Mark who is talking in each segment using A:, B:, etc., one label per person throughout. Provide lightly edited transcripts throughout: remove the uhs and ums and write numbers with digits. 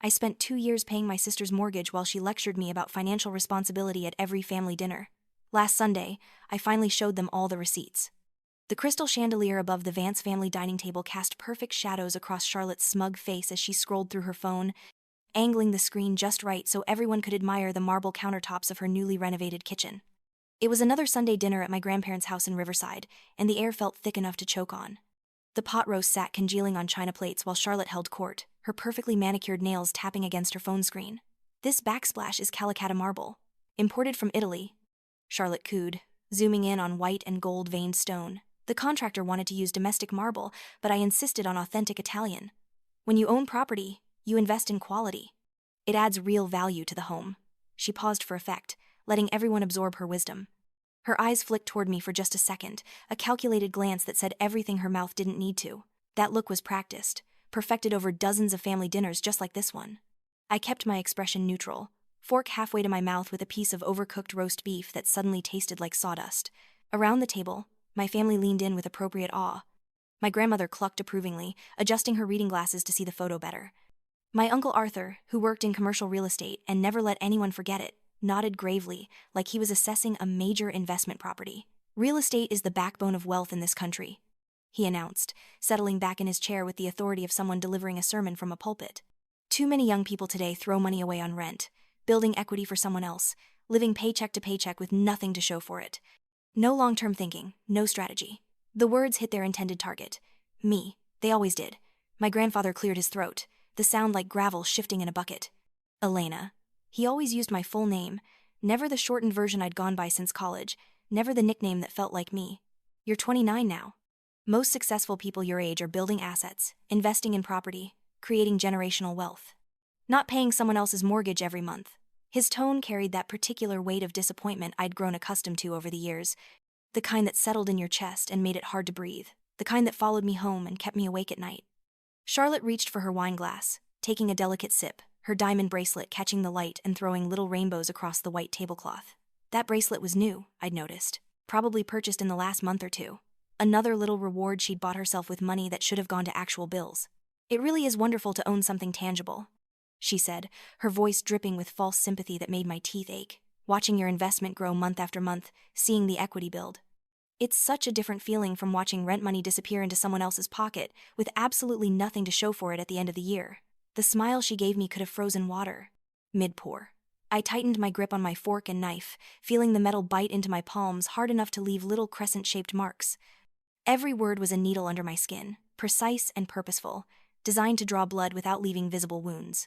A: I spent 2 years paying my sister's mortgage while she lectured me about financial responsibility at every family dinner. Last Sunday, I finally showed them all the receipts. The crystal chandelier above the Vance family dining table cast perfect shadows across Charlotte's smug face as she scrolled through her phone, angling the screen just right so everyone could admire the marble countertops of her newly renovated kitchen. It was another Sunday dinner at my grandparents' house in Riverside, and the air felt thick enough to choke on. The pot roast sat congealing on china plates while Charlotte held court, her perfectly manicured nails tapping against her phone screen. "This backsplash is Calicut marble. Imported from Italy," Charlotte cooed, zooming in on white and gold-veined stone. "The contractor wanted to use domestic marble, but I insisted on authentic Italian. When you own property, you invest in quality. It adds real value to the home." She paused for effect, letting everyone absorb her wisdom. Her eyes flicked toward me for just a second, a calculated glance that said everything her mouth didn't need to. That look was practiced, perfected over dozens of family dinners just like this one. I kept my expression neutral, fork halfway to my mouth with a piece of overcooked roast beef that suddenly tasted like sawdust. Around the table, my family leaned in with appropriate awe. My grandmother clucked approvingly, adjusting her reading glasses to see the photo better. My Uncle Arthur, who worked in commercial real estate and never let anyone forget it, nodded gravely, like he was assessing a major investment property. "Real estate is the backbone of wealth in this country," he announced, settling back in his chair with the authority of someone delivering a sermon from a pulpit. "Too many young people today throw money away on rent, building equity for someone else, living paycheck to paycheck with nothing to show for it. No long-term thinking, no strategy." The words hit their intended target. Me. They always did. My grandfather cleared his throat, the sound like gravel shifting in a bucket. "Elena." He always used my full name, never the shortened version I'd gone by since college, never the nickname that felt like me. "You're 29 now. Most successful people your age are building assets, investing in property, creating generational wealth. Not paying someone else's mortgage every month." His tone carried that particular weight of disappointment I'd grown accustomed to over the years, the kind that settled in your chest and made it hard to breathe, the kind that followed me home and kept me awake at night. Charlotte reached for her wine glass, taking a delicate sip, her diamond bracelet catching the light and throwing little rainbows across the white tablecloth. That bracelet was new, I'd noticed, probably purchased in the last month or two. Another little reward she'd bought herself with money that should have gone to actual bills. "It really is wonderful to own something tangible," she said, her voice dripping with false sympathy that made my teeth ache. "Watching your investment grow month after month, seeing the equity build. It's such a different feeling from watching rent money disappear into someone else's pocket, with absolutely nothing to show for it at the end of the year." The smile she gave me could have frozen water. Mid-pour. I tightened my grip on my fork and knife, feeling the metal bite into my palms hard enough to leave little crescent-shaped marks. Every word was a needle under my skin, precise and purposeful, designed to draw blood without leaving visible wounds.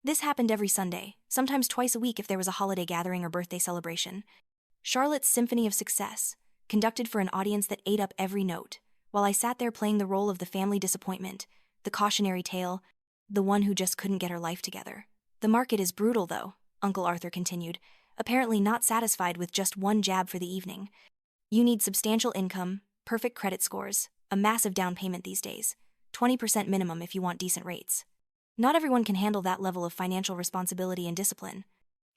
A: This happened every Sunday, sometimes twice a week if there was a holiday gathering or birthday celebration. Charlotte's symphony of success, conducted for an audience that ate up every note, while I sat there playing the role of the family disappointment, the cautionary tale, the one who just couldn't get her life together. "The market is brutal, though," Uncle Arthur continued, apparently not satisfied with just one jab for the evening. "You need substantial income, perfect credit scores, a massive down payment these days, 20% minimum if you want decent rates. Not everyone can handle that level of financial responsibility and discipline.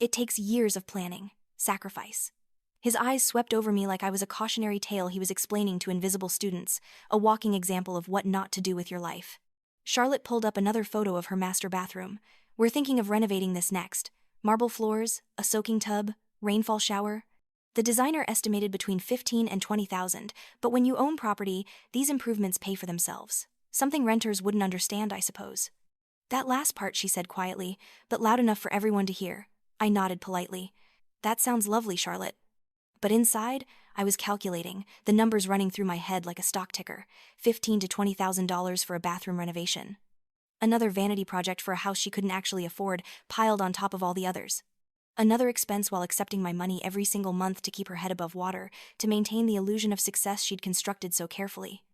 A: It takes years of planning, sacrifice." His eyes swept over me like I was a cautionary tale he was explaining to invisible students, a walking example of what not to do with your life. Charlotte pulled up another photo of her master bathroom. "We're thinking of renovating this next. Marble floors, a soaking tub, rainfall shower. The designer estimated between 15 and 20,000, but when you own property, these improvements pay for themselves. Something renters wouldn't understand, I suppose." "That last part," she said quietly, but loud enough for everyone to hear. I nodded politely. "That sounds lovely, Charlotte." But inside, I was calculating, the numbers running through my head like a stock ticker, $15,000 to $20,000 for a bathroom renovation. Another vanity project for a house she couldn't actually afford, piled on top of all the others. Another expense while accepting my money every single month to keep her head above water, to maintain the illusion of success she'd constructed so carefully.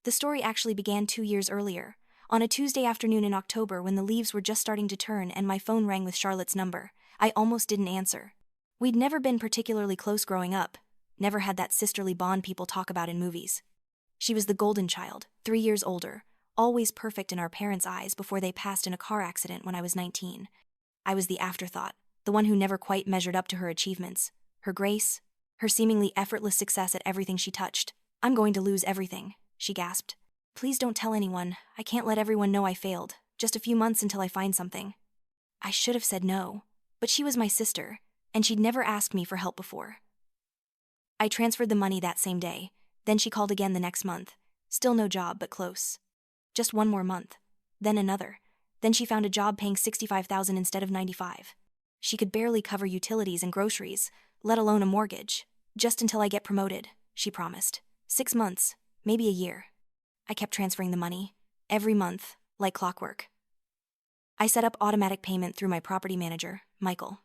A: The story actually began 2 years earlier, on a Tuesday afternoon in October when the leaves were just starting to turn and my phone rang with Charlotte's number. I almost didn't answer. We'd never been particularly close growing up, never had that sisterly bond people talk about in movies. She was the golden child, 3 years older, always perfect in our parents' eyes before they passed in a car accident when I was 19. I was the afterthought, the one who never quite measured up to her achievements, her grace, her seemingly effortless success at everything she touched. "I'm going to lose everything," she gasped. "Please don't tell anyone. I can't let everyone know I failed. Just a few months until I find something." I should have said no, but she was my sister, and she'd never asked me for help before. I transferred the money that same day, then she called again the next month. Still no job, but close. Just one more month. Then another. Then she found a job paying $65,000 instead of $95,000. She could barely cover utilities and groceries, let alone a mortgage. Just until I get promoted, she promised. 6 months, maybe a year. I kept transferring the money, every month, like clockwork. I set up automatic payment through my property manager, Michael.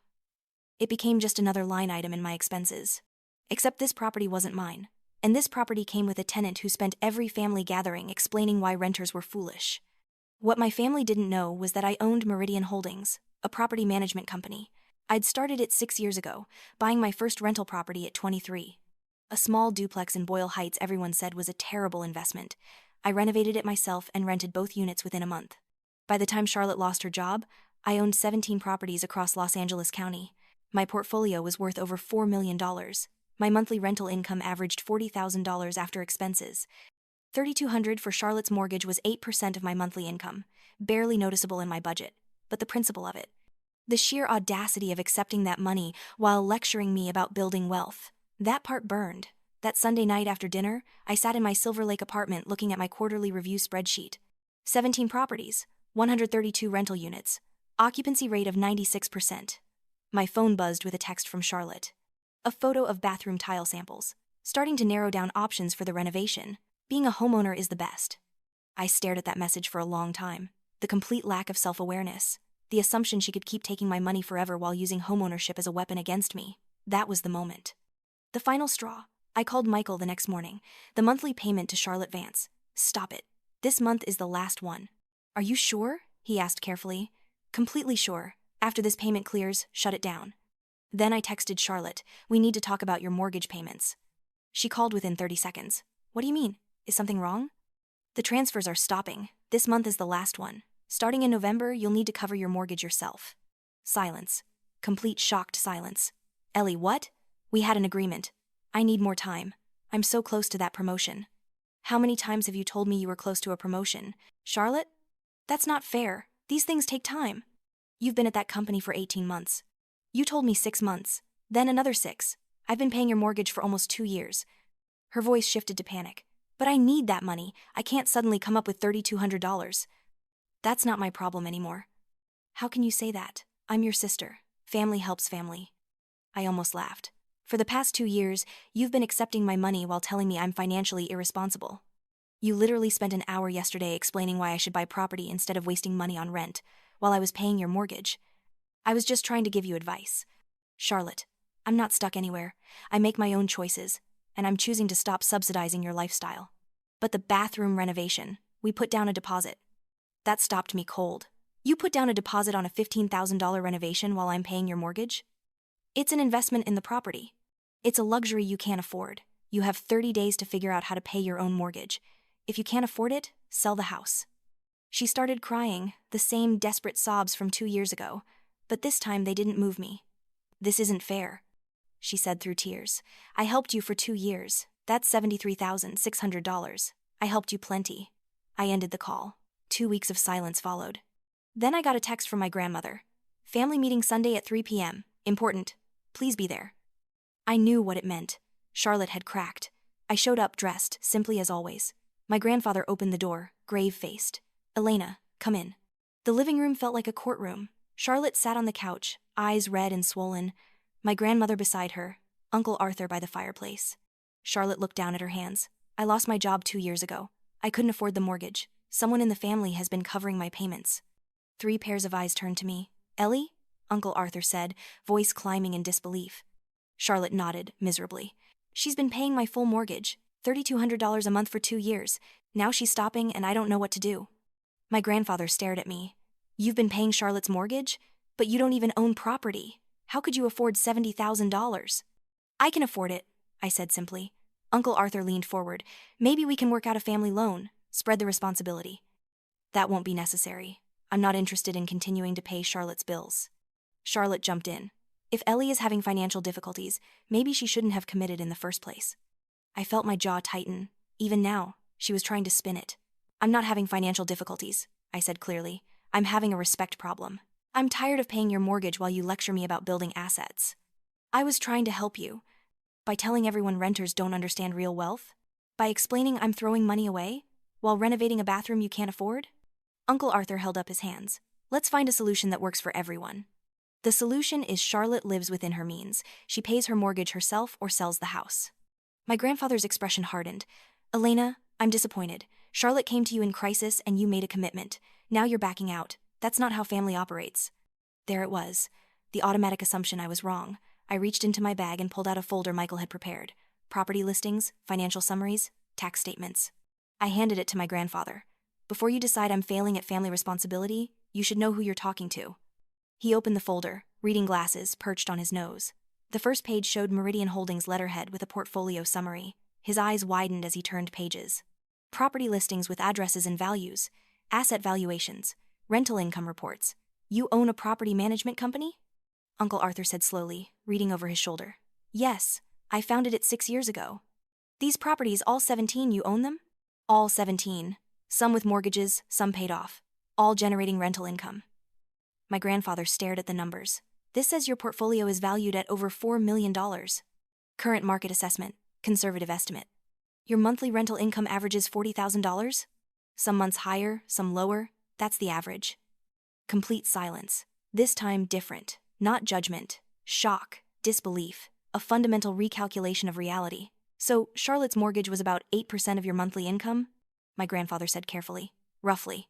A: It became just another line item in my expenses. Except this property wasn't mine, and this property came with a tenant who spent every family gathering explaining why renters were foolish. What my family didn't know was that I owned Meridian Holdings, a property management company. I'd started it 6 years ago, buying my first rental property at 23. A small duplex in Boyle Heights everyone said was a terrible investment. I renovated it myself and rented both units within a month. By the time Charlotte lost her job, I owned 17 properties across Los Angeles County. My portfolio was worth over $4 million. My monthly rental income averaged $40,000 after expenses. $3,200 for Charlotte's mortgage was 8% of my monthly income, barely noticeable in my budget, but the principle of it. The sheer audacity of accepting that money while lecturing me about building wealth. That part burned. That Sunday night after dinner, I sat in my Silver Lake apartment looking at my quarterly review spreadsheet. 17 properties, 132 rental units, occupancy rate of 96%. My phone buzzed with a text from Charlotte. A photo of bathroom tile samples, starting to narrow down options for the renovation. Being a homeowner is the best. I stared at that message for a long time. The complete lack of self-awareness. The assumption she could keep taking my money forever while using homeownership as a weapon against me. That was the moment. The final straw. I called Michael the next morning. The monthly payment to Charlotte Vance. Stop it. This month is the last one. Are you sure? He asked carefully. Completely sure. After this payment clears, shut it down. Then I texted Charlotte, we need to talk about your mortgage payments. She called within 30 seconds. What do you mean? Is something wrong? The transfers are stopping. This month is the last one. Starting in November, you'll need to cover your mortgage yourself. Silence. Complete shocked silence. Ellie, what? We had an agreement. I need more time. I'm so close to that promotion. How many times have you told me you were close to a promotion? Charlotte? That's not fair. These things take time. You've been at that company for 18 months. You told me 6 months, then another 6. I've been paying your mortgage for almost 2 years. Her voice shifted to panic. But I need that money. I can't suddenly come up with $3,200. That's not my problem anymore. How can you say that? I'm your sister. Family helps family. I almost laughed. For the past 2 years, you've been accepting my money while telling me I'm financially irresponsible. You literally spent an hour yesterday explaining why I should buy property instead of wasting money on rent, while I was paying your mortgage. I was just trying to give you advice. Charlotte, I'm not stuck anywhere. I make my own choices, and I'm choosing to stop subsidizing your lifestyle. But the bathroom renovation, we put down a deposit. That stopped me cold. You put down a deposit on a $15,000 renovation while I'm paying your mortgage? It's an investment in the property. It's a luxury you can't afford. You have 30 days to figure out how to pay your own mortgage. If you can't afford it, sell the house. She started crying, the same desperate sobs from 2 years ago, but this time they didn't move me. This isn't fair, she said through tears. I helped you for 2 years. That's $73,600. I helped you plenty. I ended the call. 2 weeks of silence followed. Then I got a text from my grandmother. Family meeting Sunday at 3 p.m. Important. Please be there. I knew what it meant. Charlotte had cracked. I showed up dressed, simply as always. My grandfather opened the door, grave-faced. Elena, come in. The living room felt like a courtroom. Charlotte sat on the couch, eyes red and swollen. My grandmother beside her, Uncle Arthur by the fireplace. Charlotte looked down at her hands. I lost my job 2 years ago. I couldn't afford the mortgage. Someone in the family has been covering my payments. 3 pairs of eyes turned to me. Ellie? Uncle Arthur said, voice climbing in disbelief. Charlotte nodded, miserably. She's been paying my full mortgage, $3,200 a month for 2 years. Now she's stopping and I don't know what to do. My grandfather stared at me. You've been paying Charlotte's mortgage? But you don't even own property. How could you afford $70,000? I can afford it, I said simply. Uncle Arthur leaned forward. Maybe we can work out a family loan, spread the responsibility. That won't be necessary. I'm not interested in continuing to pay Charlotte's bills. Charlotte jumped in. If Ellie is having financial difficulties, maybe she shouldn't have committed in the first place. I felt my jaw tighten. Even now, she was trying to spin it. I'm not having financial difficulties, I said clearly. I'm having a respect problem. I'm tired of paying your mortgage while you lecture me about building assets. I was trying to help you. By telling everyone renters don't understand real wealth? By explaining I'm throwing money away while renovating a bathroom you can't afford? Uncle Arthur held up his hands. Let's find a solution that works for everyone. The solution is Charlotte lives within her means. She pays her mortgage herself or sells the house. My grandfather's expression hardened. Elena, I'm disappointed. Charlotte came to you in crisis and you made a commitment. Now you're backing out. That's not how family operates. There it was. The automatic assumption I was wrong. I reached into my bag and pulled out a folder Michael had prepared. Property listings, financial summaries, tax statements. I handed it to my grandfather. Before you decide I'm failing at family responsibility, you should know who you're talking to. He opened the folder, reading glasses perched on his nose. The first page showed Meridian Holdings letterhead with a portfolio summary. His eyes widened as he turned pages. Property listings with addresses and values, asset valuations, rental income reports. You own a property management company? Uncle Arthur said slowly, reading over his shoulder. Yes, I founded it 6 years ago. These properties, all 17, you own them? All 17. Some with mortgages, some paid off. All generating rental income. My grandfather stared at the numbers. This says your portfolio is valued at over $4 million. Current market assessment, conservative estimate. Your monthly rental income averages $40,000? Some months higher, some lower. That's the average. Complete silence. This time different. Not judgment. Shock. Disbelief. A fundamental recalculation of reality. So, Charlotte's mortgage was about 8% of your monthly income? My grandfather said carefully. Roughly.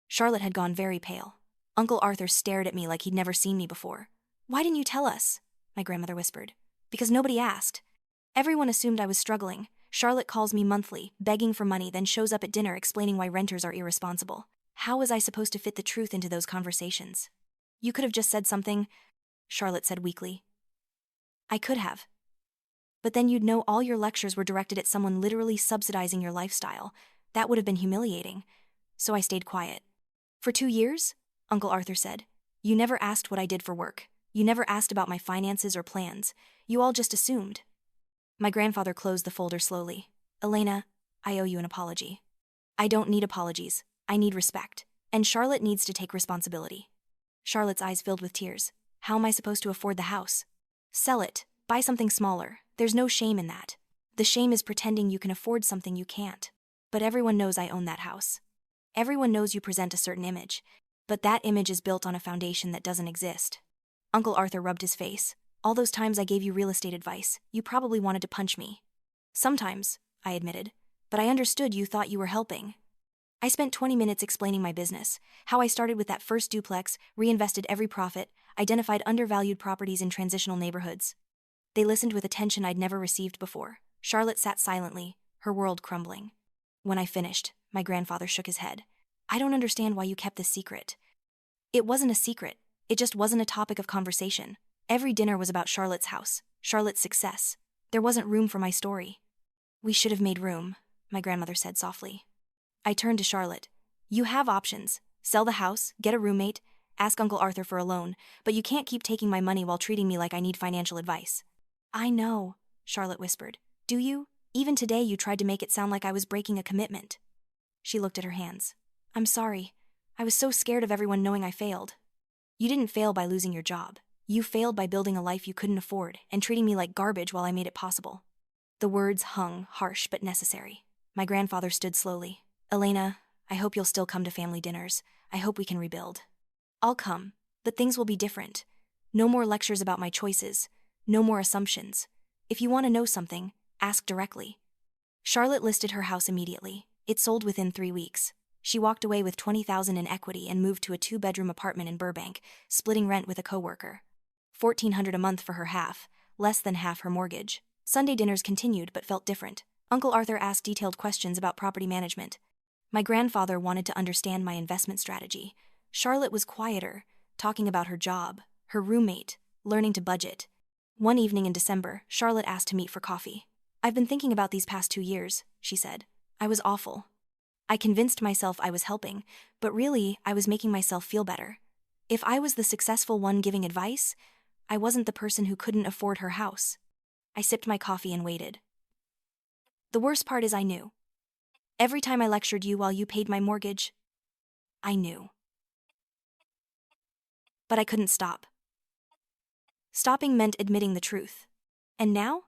A: Charlotte had gone very pale. Uncle Arthur stared at me like he'd never seen me before. Why didn't you tell us? My grandmother whispered. Because nobody asked. Everyone assumed I was struggling. Charlotte calls me monthly, begging for money, then shows up at dinner explaining why renters are irresponsible. How was I supposed to fit the truth into those conversations? You could have just said something, Charlotte said weakly. I could have. But then you'd know all your lectures were directed at someone literally subsidizing your lifestyle. That would have been humiliating. So I stayed quiet. For 2 years? Uncle Arthur said. You never asked what I did for work. You never asked about my finances or plans. You all just assumed. My grandfather closed the folder slowly. Elena, I owe you an apology. I don't need apologies. I need respect. And Charlotte needs to take responsibility. Charlotte's eyes filled with tears. How am I supposed to afford the house? Sell it. Buy something smaller. There's no shame in that. The shame is pretending you can afford something you can't. But everyone knows I own that house. Everyone knows you present a certain image. But that image is built on a foundation that doesn't exist. Uncle Arthur rubbed his face. All those times I gave you real estate advice, you probably wanted to punch me. Sometimes, I admitted. But I understood you thought you were helping. I spent 20 minutes explaining my business, how I started with that first duplex, reinvested every profit, identified undervalued properties in transitional neighborhoods. They listened with attention I'd never received before. Charlotte sat silently, her world crumbling. When I finished, my grandfather shook his head. I don't understand why you kept this secret. It wasn't a secret. It just wasn't a topic of conversation. Every dinner was about Charlotte's house, Charlotte's success. There wasn't room for my story. We should have made room, my grandmother said softly. I turned to Charlotte. You have options. Sell the house, get a roommate, ask Uncle Arthur for a loan, but you can't keep taking my money while treating me like I need financial advice. I know, Charlotte whispered. Do you? Even today you tried to make it sound like I was breaking a commitment. She looked at her hands. I'm sorry. I was so scared of everyone knowing I failed. You didn't fail by losing your job. You failed by building a life you couldn't afford and treating me like garbage while I made it possible. The words hung, harsh but necessary. My grandfather stood slowly. Elena, I hope you'll still come to family dinners. I hope we can rebuild. I'll come, but things will be different. No more lectures about my choices. No more assumptions. If you want to know something, ask directly. Charlotte listed her house immediately. It sold within 3 weeks. She walked away with $20,000 in equity and moved to a 2-bedroom apartment in Burbank, splitting rent with a coworker. $1,400 a month for her half, less than half her mortgage. Sunday dinners continued but felt different. Uncle Arthur asked detailed questions about property management. My grandfather wanted to understand my investment strategy. Charlotte was quieter, talking about her job, her roommate, learning to budget. One evening in December, Charlotte asked to meet for coffee. I've been thinking about these past 2 years, she said. I was awful. I convinced myself I was helping, but really, I was making myself feel better. If I was the successful one giving advice, I wasn't the person who couldn't afford her house. I sipped my coffee and waited. The worst part is I knew. Every time I lectured you while you paid my mortgage, I knew. But I couldn't stop. Stopping meant admitting the truth. And now?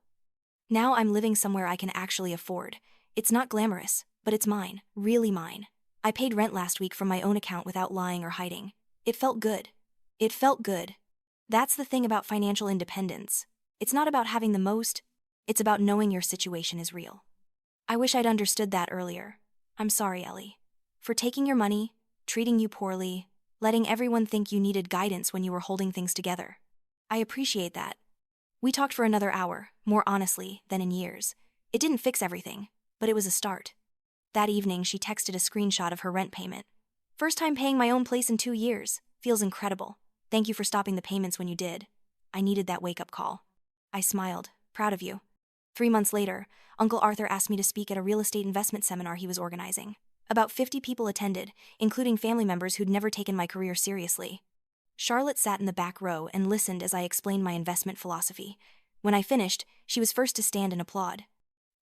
A: Now I'm living somewhere I can actually afford. It's not glamorous, but it's mine, really mine. I paid rent last week from my own account without lying or hiding. It felt good. It felt good. That's the thing about financial independence. It's not about having the most, it's about knowing your situation is real. I wish I'd understood that earlier. I'm sorry, Ellie. For taking your money, treating you poorly, letting everyone think you needed guidance when you were holding things together. I appreciate that. We talked for another hour, more honestly than in years. It didn't fix everything, but it was a start. That evening, she texted a screenshot of her rent payment. First time paying my own place in 2 years. Feels incredible. Thank you for stopping the payments when you did. I needed that wake-up call. I smiled, proud of you. 3 months later, Uncle Arthur asked me to speak at a real estate investment seminar he was organizing. About 50 people attended, including family members who'd never taken my career seriously. Charlotte sat in the back row and listened as I explained my investment philosophy. When I finished, she was first to stand and applaud.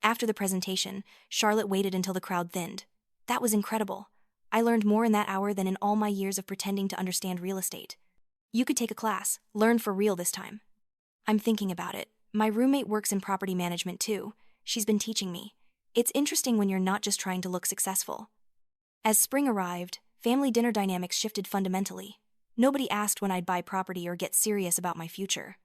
A: After the presentation, Charlotte waited until the crowd thinned. That was incredible. I learned more in that hour than in all my years of pretending to understand real estate. You could take a class, learn for real this time. I'm thinking about it. My roommate works in property management too. She's been teaching me. It's interesting when you're not just trying to look successful. As spring arrived, family dinner dynamics shifted fundamentally. Nobody asked when I'd buy property or get serious about my future.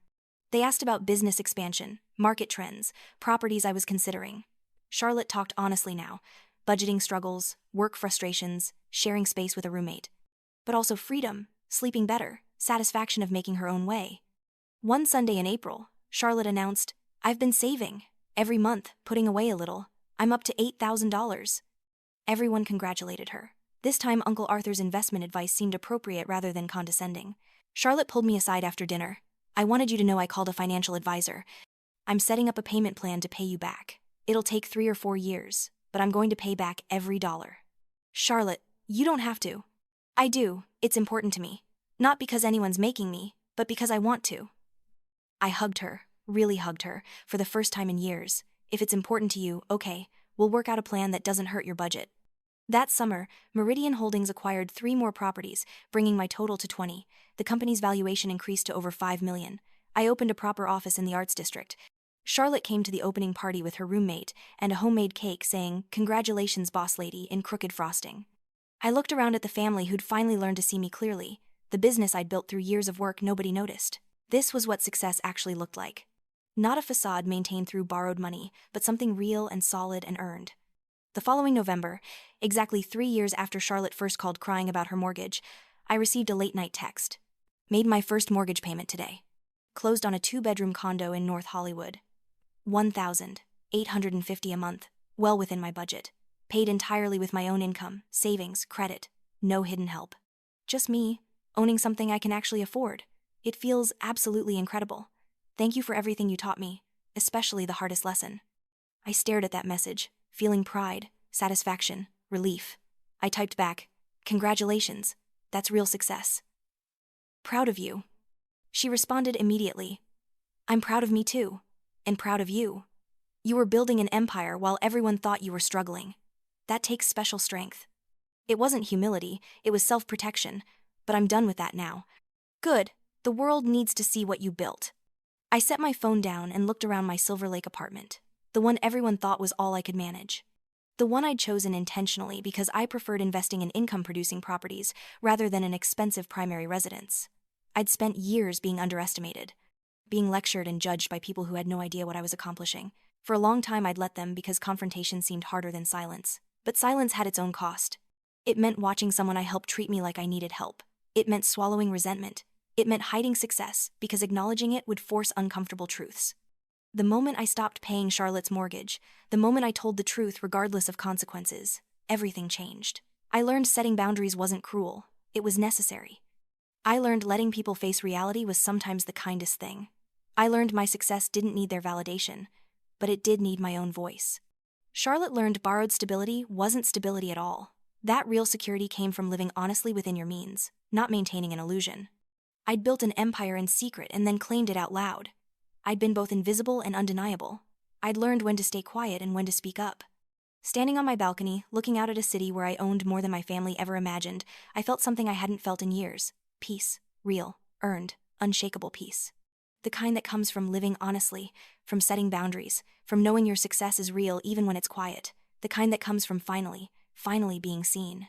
A: They asked about business expansion, market trends, properties I was considering. Charlotte talked honestly now, budgeting struggles, work frustrations, sharing space with a roommate. But also freedom, sleeping better, satisfaction of making her own way. One Sunday in April, Charlotte announced, "I've been saving. Every month, putting away a little. I'm up to $8,000. Everyone congratulated her. This time Uncle Arthur's investment advice seemed appropriate rather than condescending. Charlotte pulled me aside after dinner. "I wanted you to know I called a financial advisor. I'm setting up a payment plan to pay you back. It'll take 3 or 4 years, but I'm going to pay back every dollar." "Charlotte, you don't have to." "I do, it's important to me. Not because anyone's making me, but because I want to." I hugged her, really hugged her, for the first time in years. If it's important to you, okay, we'll work out a plan that doesn't hurt your budget. That summer, Meridian Holdings acquired 3 more properties, bringing my total to 20. The company's valuation increased to over $5 million. I opened a proper office in the Arts District. Charlotte came to the opening party with her roommate and a homemade cake saying, "Congratulations, boss lady," in crooked frosting. I looked around at the family who'd finally learned to see me clearly. The business I'd built through years of work nobody noticed. This was what success actually looked like. Not a facade maintained through borrowed money, but something real and solid and earned. The following November, exactly 3 years after Charlotte first called crying about her mortgage, I received a late-night text. "Made my first mortgage payment today. Closed on a 2-bedroom condo in North Hollywood. $1,850 a month, well within my budget. Paid entirely with my own income, savings, credit. No hidden help. Just me, owning something I can actually afford. It feels absolutely incredible. Thank you for everything you taught me, especially the hardest lesson." I stared at that message, feeling pride, satisfaction, relief. I typed back, "Congratulations, that's real success." "Proud of you." She responded immediately, "I'm proud of me too, and proud of you. You were building an empire while everyone thought you were struggling. That takes special strength." It wasn't humility, it was self-protection, but I'm done with that now. "Good, the world needs to see what you built." I set my phone down and looked around my Silver Lake apartment, the one everyone thought was all I could manage. The one I'd chosen intentionally because I preferred investing in income-producing properties rather than an expensive primary residence. I'd spent years being underestimated, being lectured and judged by people who had no idea what I was accomplishing. For a long time I'd let them because confrontation seemed harder than silence. But silence had its own cost. It meant watching someone I helped treat me like I needed help. It meant swallowing resentment. It meant hiding success because acknowledging it would force uncomfortable truths. The moment I stopped paying Charlotte's mortgage, the moment I told the truth regardless of consequences, everything changed. I learned setting boundaries wasn't cruel, it was necessary. I learned letting people face reality was sometimes the kindest thing. I learned my success didn't need their validation, but it did need my own voice. Charlotte learned borrowed stability wasn't stability at all. That real security came from living honestly within your means, not maintaining an illusion. I'd built an empire in secret and then claimed it out loud. I'd been both invisible and undeniable. I'd learned when to stay quiet and when to speak up. Standing on my balcony, looking out at a city where I owned more than my family ever imagined, I felt something I hadn't felt in years. Peace. Real. earned, unshakable peace. The kind that comes from living honestly, from setting boundaries, from knowing your success is real even when it's quiet. The kind that comes from finally being seen.